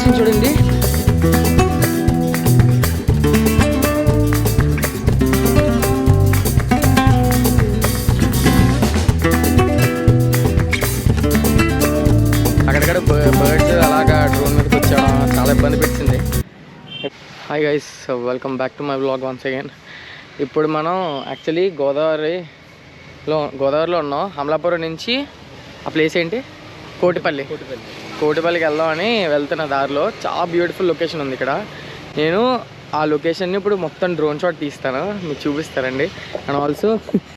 Location చూడండి. అక్కడక్కడ birds అలాగా డ్రోన్ మీదకి వచ్చాడు, చాలా ఇబ్బంది పెట్టింది. Hi guys, welcome back to my vlog once again. ఇప్పుడు మనం యాక్చువల్లీ గోదావరిలో ఉన్నాం. అమలాపురం నుంచి ఆ ప్లేస్ ఏంటి, కోటిపల్లికి వెళ్దామని వెళ్తున్న దారిలో చాలా బ్యూటిఫుల్ లొకేషన్ ఉంది ఇక్కడ. నేను ఆ లొకేషన్ని ఇప్పుడు మొత్తం డ్రోన్ షాట్ తీస్తాను, మీకు చూపిస్తారండి. And also